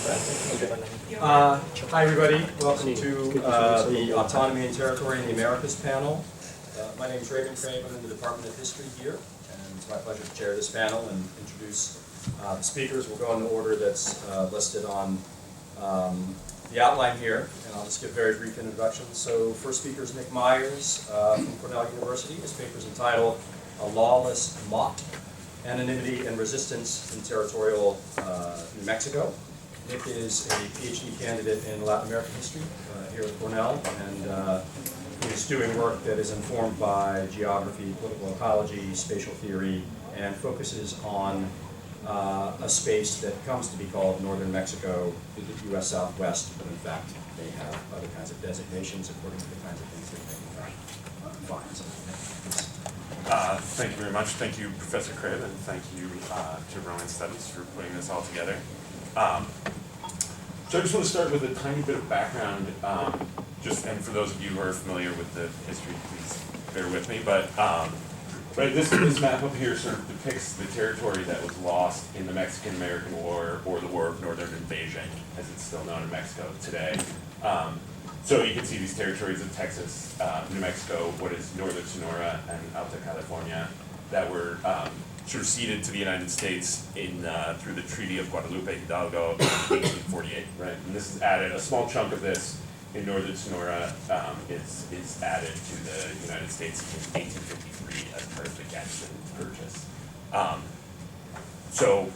Hi everybody, welcome to the Autonomy and Territory in the Americas panel. My name is Raymond Crane, I'm in the Department of History here, and it's my pleasure to chair this panel and introduce the speakers. We'll go in the order that's listed on the outline here, and I'll just give very brief introductions. So first speaker is Nick Myers from Cornell University. His paper is entitled "A Lawless Motte, Anonymity and Resistance in Territorial, New Mexico." Nick is a PhD candidate in Latin American history here at Cornell, and he's doing work that is informed by geography, political ecology, spatial theory, and focuses on a space that comes to be called Northern Mexico, the U.S. Southwest, but in fact they have other kinds of designations according to the kinds of things that they find. Thank you very much. Thank you, Professor Cribb, and thank you to Rowan Studies for putting this all together. So I just want to start with a tiny bit of background, and for those of you who are familiar with the history, please bear with me. But this map up here sort of depicts the territory that was lost in the Mexican-American War, or the War of Northern Invasion, as it's still known in Mexico today. So you can see these territories of Texas, New Mexico, what is Northern Sonora, and Alta California, that were sort of ceded to the United States through the Treaty of Guadalupe Hidalgo in 1848, right? And this is added, a small chunk of this in Northern Sonora is added to the United States in 1853 as part of the Gadsden Purchase. So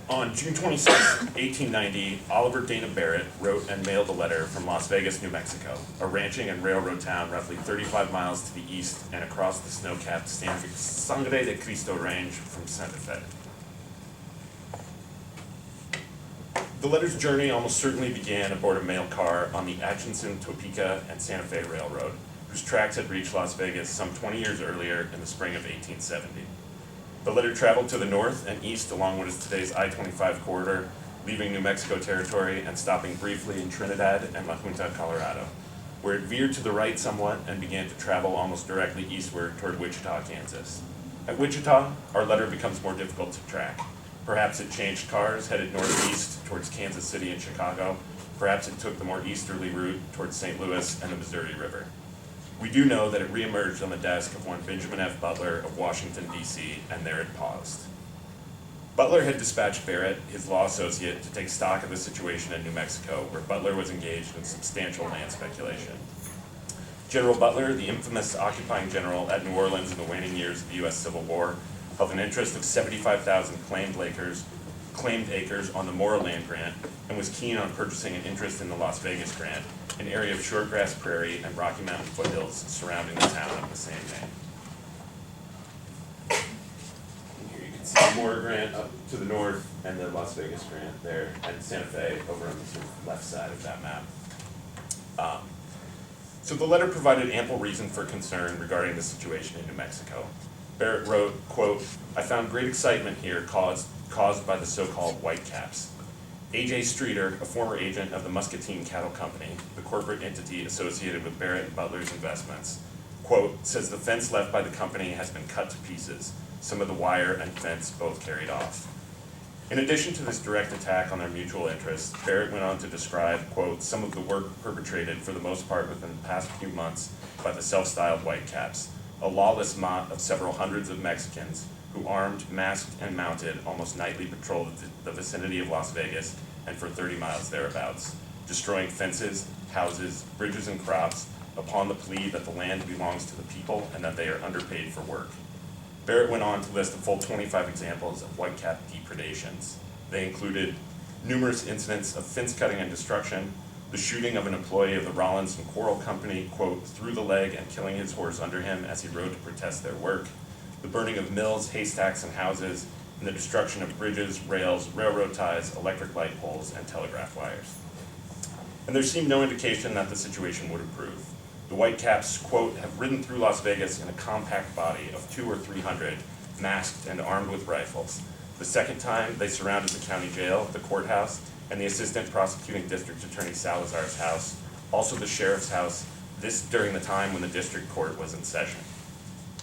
on June 26, 1890, Oliver Dana Barrett wrote and mailed a letter from Las Vegas, New Mexico, a ranching and railroad town roughly 35 miles to the east and across the snow-capped Sangre de Cristo Range from Santa Fe. The letter's journey almost certainly began aboard a mail car on the Atchison, Topeka, and Santa Fe Railroad, whose tracks had reached Las Vegas some 20 years earlier in the spring of 1870. The letter traveled to the north and east along what is today's I-25 corridor, leaving New Mexico territory and stopping briefly in Trinidad and La Junta, Colorado, where it veered to the right somewhat and began to travel almost directly eastward toward Wichita, Kansas. At Wichita, our letter becomes more difficult to track. Perhaps it changed cars, headed northeast towards Kansas City and Chicago. Perhaps it took the more easterly route towards St. Louis and the Missouri River. We do know that it reemerged on the desk of one Benjamin F. Butler of Washington, D.C., and there it paused. Butler had dispatched Barrett, his law associate, to take stock of the situation in New Mexico, where Butler was engaged in substantial land speculation. General Butler, the infamous occupying general at New Orleans in the waning years of the U.S. Civil War, held an interest of 75,000 claimed acres on the Mora land grant, and was keen on purchasing an interest in the Las Vegas grant, an area of shortgrass prairie and Rocky Mountain foothills surrounding the town of the same name. And here you can see the Mora grant up to the north and the Las Vegas grant there, and Santa Fe over on the sort of left side of that map. So the letter provided ample reason for concern regarding the situation in New Mexico. Barrett wrote, quote, "I found great excitement here caused by the so-called Whitecaps. A.J. Streeter, a former agent of the Muscatine Cattle Company, the corporate entity associated with Barrett and Butler's investments, quote, says the fence left by the company has been cut to pieces, some of the wire and fence both carried off." In addition to this direct attack on their mutual interests, Barrett went on to describe, quote, some of the work perpetrated for the most part within the past few months by the self-styled Whitecaps, a lawless mob of several hundreds of Mexicans who armed, masked, and mounted almost nightly patrolled the vicinity of Las Vegas and for 30 miles thereabouts, destroying fences, houses, bridges, and crops upon the plea that the land belongs to the people and that they are underpaid for work. Barrett went on to list a full 25 examples of Whitecap depredations. They included numerous incidents of fence cutting and destruction, the shooting of an employee of the Rollins and Quarrel Company, quote, through the leg and killing his horse under him as he rode to protest their work, the burning of mills, haystacks, and houses, and the destruction of bridges, rails, railroad ties, electric light poles, and telegraph wires. And there seemed no indication that the situation would improve. The Whitecaps, quote, have ridden through Las Vegas in a compact body of 200 or 300, masked and armed with rifles. The second time, they surrounded the county jail, the courthouse, and the assistant prosecuting district attorney Salazar's house, also the sheriff's house, this during the time when the district court was in session,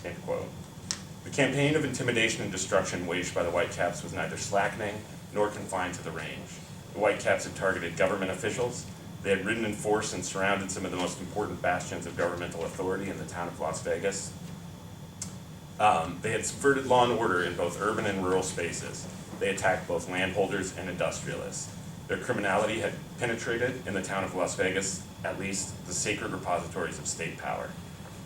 end quote. The campaign of intimidation and destruction waged by the Whitecaps was neither slackening nor confined to the range. The Whitecaps had targeted government officials. They had ridden in force and surrounded some of the most important bastions of governmental authority in the town of Las Vegas. They had subverted law and order in both urban and rural spaces. They attacked both landholders and industrialists. Their criminality had penetrated, in the town of Las Vegas, at least, the sacred repositories of state power.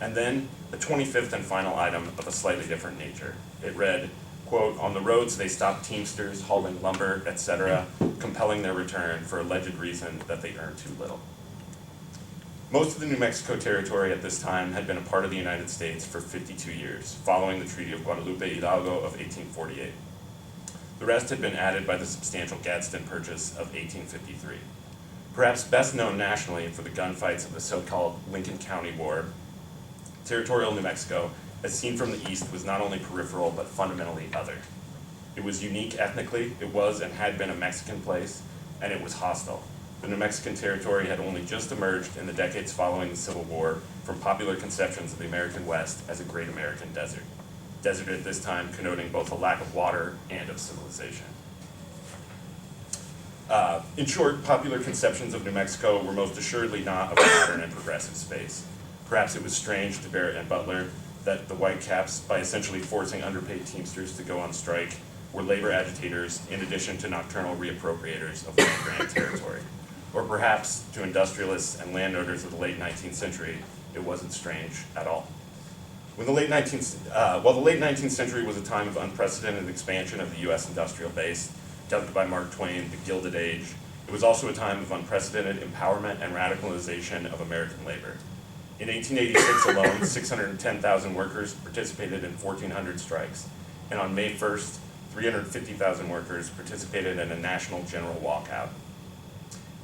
And then, the 25th and final item of a slightly different nature. It read, quote, "On the roads they stopped teamsters, hauling lumber, etc., compelling their return for alleged reason that they earned too little." Most of the New Mexico Territory at this time had been a part of the United States for 52 years, following the Treaty of Guadalupe Hidalgo of 1848. The rest had been added by the substantial Gadsden Purchase of 1853. Perhaps best known nationally for the gunfights of the so-called Lincoln County War, Territorial New Mexico, as seen from the east, was not only peripheral but fundamentally other. It was unique ethnically, it was and had been a Mexican place, and it was hostile. The New Mexican Territory had only just emerged in the decades following the Civil War from popular conceptions of the American West as a great American desert. Desert at this time connoting both a lack of water and of civilization. In short, popular conceptions of New Mexico were most assuredly not of a modern and progressive space. Perhaps it was strange to Barrett and Butler that the Whitecaps, by essentially forcing underpaid Teamsters to go on strike, were labor agitators in addition to nocturnal reappropriators of land-grant territory. Or perhaps, to industrialists and landowners of the late 19th century, it wasn't strange at all. While the late 19th century was a time of unprecedented expansion of the U.S. industrial base, dubbed by Mark Twain the Gilded Age, it was also a time of unprecedented empowerment and radicalization of American labor. In 1886 alone, 610,000 workers participated in 1,400 strikes, and on May 1st, 350,000 workers participated in a national general walkout.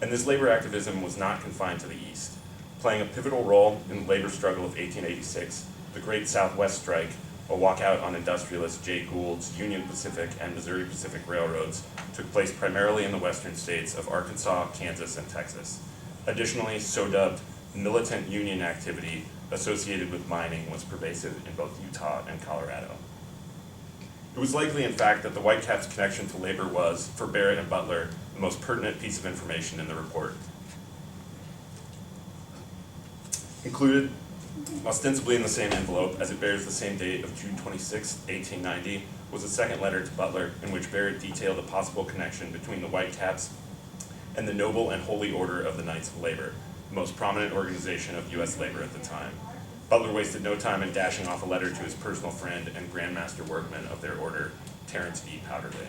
And this labor activism was not confined to the East. Playing a pivotal role in the labor struggle of 1886, the Great Southwest Strike, a walkout on industrialist Jay Gould's Union Pacific and Missouri Pacific railroads, took place primarily in the western states of Arkansas, Kansas, and Texas. Additionally, so-dubbed militant union activity associated with mining was pervasive in both Utah and Colorado. It was likely, in fact, that the Whitecaps' connection to labor was, for Barrett and Butler, the most pertinent piece of information in the report. Included, ostensibly in the same envelope, as it bears the same date of June 26, 1890, was a second letter to Butler in which Barrett detailed a possible connection between the Whitecaps and the Noble and Holy Order of the Knights of Labor, the most prominent organization of U.S. labor at the time. Butler wasted no time in dashing off a letter to his personal friend and Grandmaster Workman of their order, Terrence V. Powderly.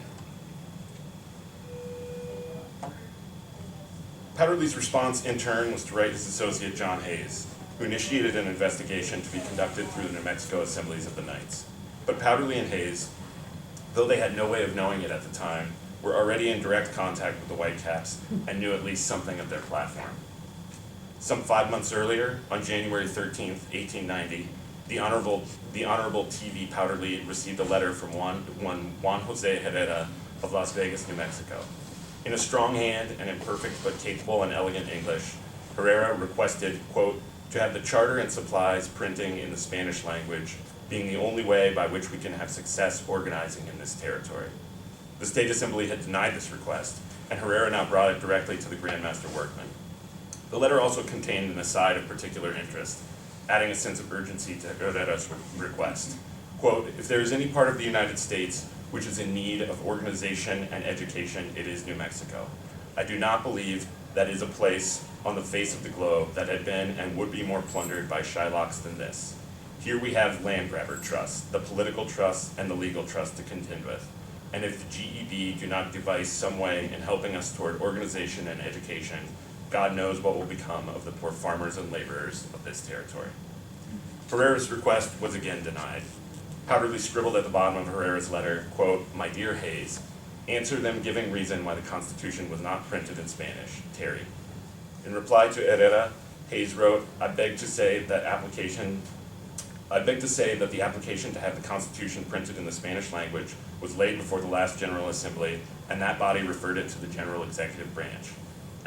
Powderly's response, in turn, was to write his associate John Hayes, who initiated an investigation to be conducted through the New Mexico Assemblies of the Knights. But Powderly and Hayes, though they had no way of knowing it at the time, were already in direct contact with the Whitecaps and knew at least something of their platform. Some 5 months earlier, on January 13, 1890, the Honorable T.V. Powderly received a letter from Juan Jose Herrera of Las Vegas, New Mexico. In a strong hand and in perfect but capable and elegant English, Herrera requested, quote, to have the charter and supplies printing in the Spanish language being the only way by which we can have success organizing in this territory. The State Assembly had denied this request, and Herrera now brought it directly to the Grandmaster Workman. The letter also contained an aside of particular interest, adding a sense of urgency to Herrera's request. Quote, if there is any part of the United States which is in need of organization and education, it is New Mexico. I do not believe that is a place on the face of the globe that had been and would be more plundered by Shylocks than this. Here we have land grabber trusts, the political trust and the legal trust to contend with. And if the GEB do not devise some way in helping us toward organization and education, God knows what will become of the poor farmers and laborers of this territory. Herrera's request was again denied. Powderly scribbled at the bottom of Herrera's letter, quote, my dear Hayes, answer them giving reason why the Constitution was not printed in Spanish, Terry. In reply to Herrera, Hayes wrote, I beg to say that the application to have the Constitution printed in the Spanish language was laid before the last General Assembly, and that body referred it to the General Executive Branch.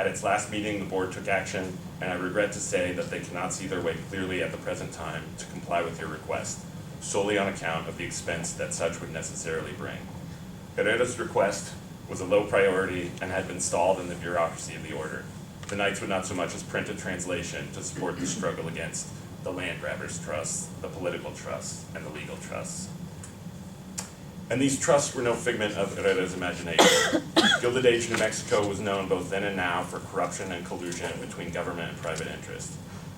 At its last meeting, the board took action, and I regret to say that they cannot see their way clearly at the present time to comply with your request, solely on account of the expense that such would necessarily bring. Herrera's request was a low priority and had been stalled in the bureaucracy of the order. The Knights would not so much as print a translation to support the struggle against the land grabbers' trusts, the political trusts, and the legal trusts. And these trusts were no figment of Herrera's imagination. Gilded Age New Mexico was known both then and now for corruption and collusion between government and private interest.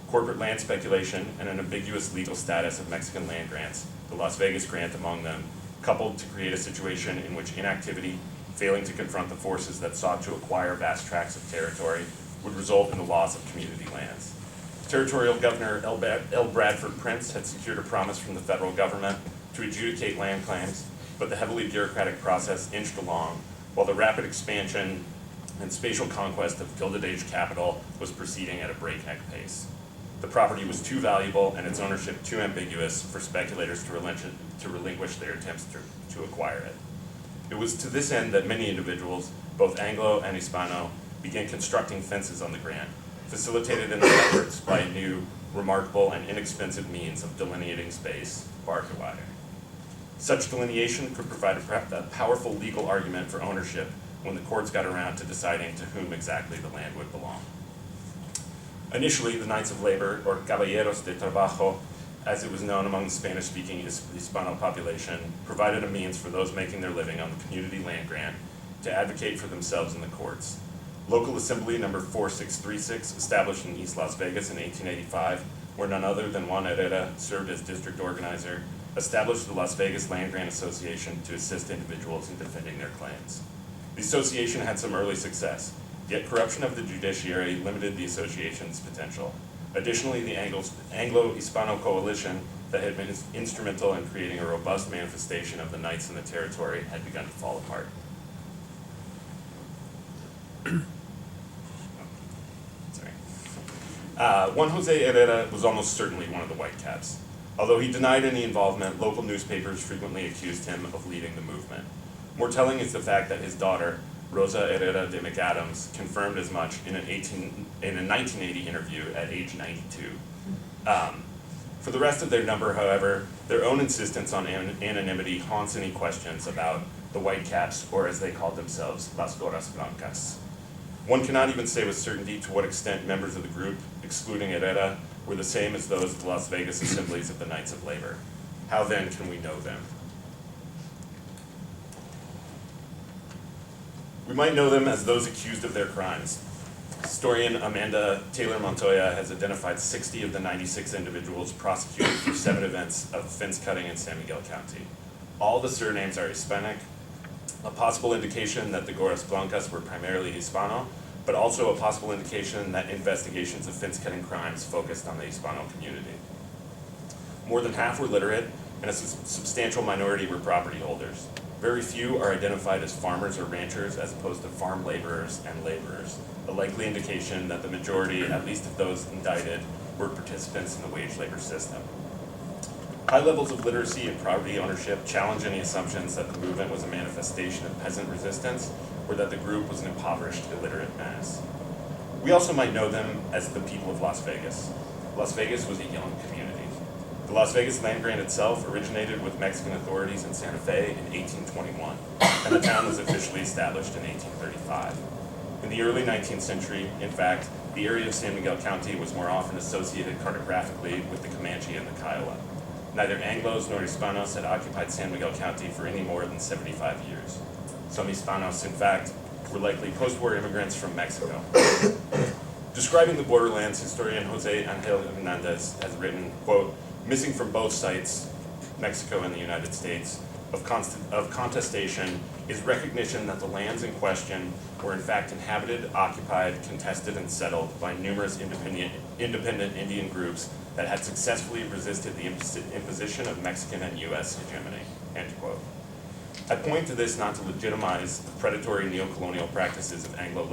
Corporate land speculation and an ambiguous legal status of Mexican land grants, the Las Vegas grant among them, coupled to create a situation in which inactivity, failing to confront the forces that sought to acquire vast tracts of territory, would result in the loss of community lands. Territorial Governor L. Bradford Prince had secured a promise from the federal government to adjudicate land claims, but the heavily bureaucratic process inched along, while the rapid expansion and spatial conquest of Gilded Age capital was proceeding at a breakneck pace. The property was too valuable and its ownership too ambiguous for speculators to relinquish their attempts to acquire it. It was to this end that many individuals, both Anglo and Hispano, began constructing fences on the grant, facilitated in their efforts by a new, remarkable, and inexpensive means of delineating space, barbed wire. Such delineation could provide a powerful legal argument for ownership when the courts got around to deciding to whom exactly the land would belong. Initially, the Knights of Labor, or Caballeros de Trabajo, as it was known among the Spanish-speaking Hispano population, provided a means for those making their living on the community land grant to advocate for themselves in the courts. Local Assembly number 4636, established in East Las Vegas in 1885, where none other than Juan Herrera served as district organizer, established the Las Vegas Land Grant Association to assist individuals in defending their claims. The association had some early success, yet corruption of the judiciary limited the association's potential. Additionally, the Anglo-Hispano coalition that had been instrumental in creating a robust manifestation of the Knights in the territory had begun to fall apart. Juan Jose Herrera was almost certainly one of the Whitecaps. Although he denied any involvement, local newspapers frequently accused him of leading the movement. More telling is the fact that his daughter, Rosa Herrera de McAdams, confirmed as much in a 1980 interview at age 92. For the rest of their number, however, their own insistence on anonymity haunts any questions about the Whitecaps, or as they called themselves, Las Gorras Blancas. One cannot even say with certainty to what extent members of the group, excluding Herrera, were the same as those of the Las Vegas assemblies of the Knights of Labor. How then can we know them? We might know them as those accused of their crimes. Historian Amanda Taylor Montoya has identified 60 of the 96 individuals prosecuted for 7 events of fence cutting in San Miguel County. All the surnames are Hispanic, a possible indication that the Gorras Blancas were primarily Hispano, but also a possible indication that investigations of fence cutting crimes focused on the Hispano community. More than half were literate, and a substantial minority were property holders. Very few are identified as farmers or ranchers as opposed to farm laborers and laborers, a likely indication that the majority, at least of those indicted, were participants in the wage labor system. High levels of literacy and property ownership challenge any assumptions that the movement was a manifestation of peasant resistance or that the group was an impoverished, illiterate mass. We also might know them as the people of Las Vegas. Las Vegas was a young community. The Las Vegas land grant itself originated with Mexican authorities in Santa Fe in 1821, and the town was officially established in 1835. In the early 19th century, in fact, the area of San Miguel County was more often associated cartographically with the Comanche and the Kiowa. Neither Anglos nor Hispanos had occupied San Miguel County for any more than 75 years. Some Hispanos, in fact, were likely post-war immigrants from Mexico. Describing the borderlands, historian Jose Angel Hernandez has written, quote, "Missing from both sites, Mexico and the United States, of contestation is recognition that the lands in question were in fact inhabited, occupied, contested, and settled by numerous independent Indian groups that had successfully resisted the imposition of Mexican and U.S. hegemony," end quote. I point to this not to legitimize the predatory neocolonial practices of Anglo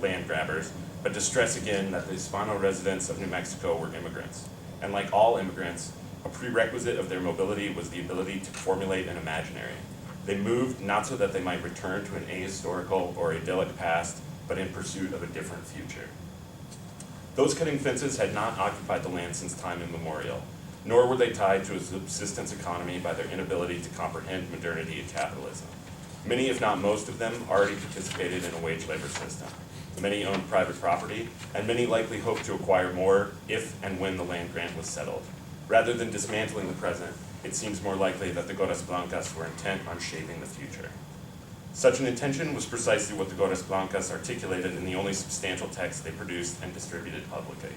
land grabbers, but to stress again that the Hispano residents of New Mexico were immigrants. And like all immigrants, a prerequisite of their mobility was the ability to formulate an imaginary. They moved not so that they might return to an ahistorical or idyllic past, but in pursuit of a different future. Those cutting fences had not occupied the land since time immemorial, nor were they tied to a subsistence economy by their inability to comprehend modernity and capitalism. Many, if not most of them, already participated in a wage labor system. Many owned private property, and many likely hoped to acquire more if and when the land grant was settled. Rather than dismantling the present, it seems more likely that the Goras Blancas were intent on shaping the future. Such an intention was precisely what the Goras Blancas articulated in the only substantial text they produced and distributed publicly.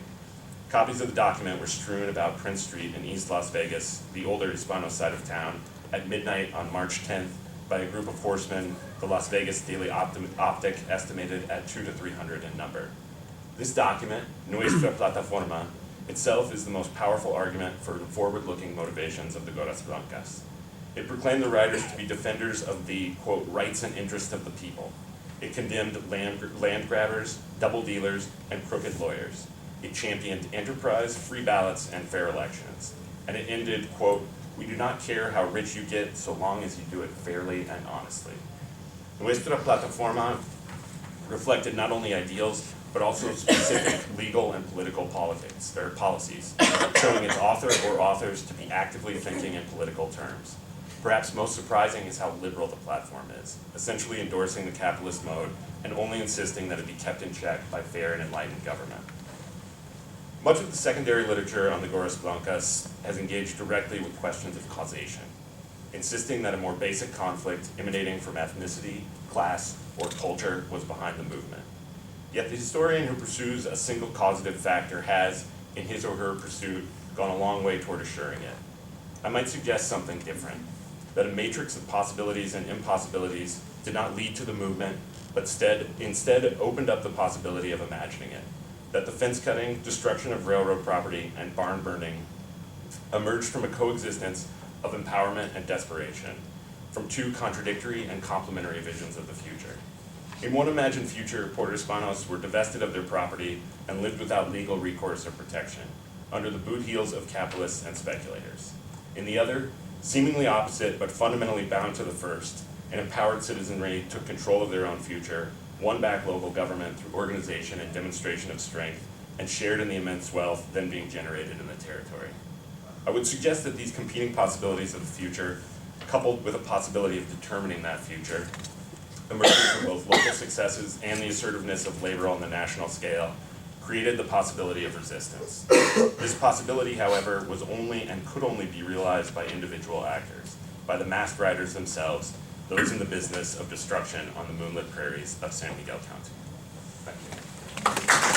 Copies of the document were strewn about Prince Street in East Las Vegas, the older Hispano side of town, at midnight on March 10th by a group of horsemen the Las Vegas Daily Optic estimated at 200 to 300 in number. This document, Nuestra Plataforma, itself is the most powerful argument for the forward-looking motivations of the Goras Blancas. It proclaimed the writers to be defenders of the, quote, rights and interests of the people. It condemned land grabbers, double dealers, and crooked lawyers. It championed enterprise, free ballots, and fair elections. And it ended, quote, we do not care how rich you get so long as you do it fairly and honestly. Nuestra Plataforma reflected not only ideals, but also specific legal and political policies, showing its author or authors to be actively thinking in political terms. Perhaps most surprising is how liberal the platform is, essentially endorsing the capitalist mode and only insisting that it be kept in check by fair and enlightened government. Much of the secondary literature on the Goras Blancas has engaged directly with questions of causation, insisting that a more basic conflict emanating from ethnicity, class, or culture was behind the movement. Yet the historian who pursues a single causative factor has, in his or her pursuit, gone a long way toward assuring it. I might suggest something different, that a matrix of possibilities and impossibilities did not lead to the movement, but instead opened up the possibility of imagining it. That the fence cutting, destruction of railroad property, and barn burning emerged from a coexistence of empowerment and desperation, from two contradictory and complementary visions of the future. In one imagined future, Puerto Hispanos were divested of their property and lived without legal recourse or protection, under the boot heels of capitalists and speculators. In the other, seemingly opposite but fundamentally bound to the first, an empowered citizenry took control of their own future, won back local government through organization and demonstration of strength, and shared in the immense wealth then being generated in the territory. I would suggest that these competing possibilities of the future, coupled with a possibility of determining that future, emerging from both local successes and the assertiveness of labor on the national scale, created the possibility of resistance. This possibility, however, was only and could only be realized by individual actors, by the masked riders themselves, those in the business of destruction on the moonlit prairies of San Miguel County. Thank you.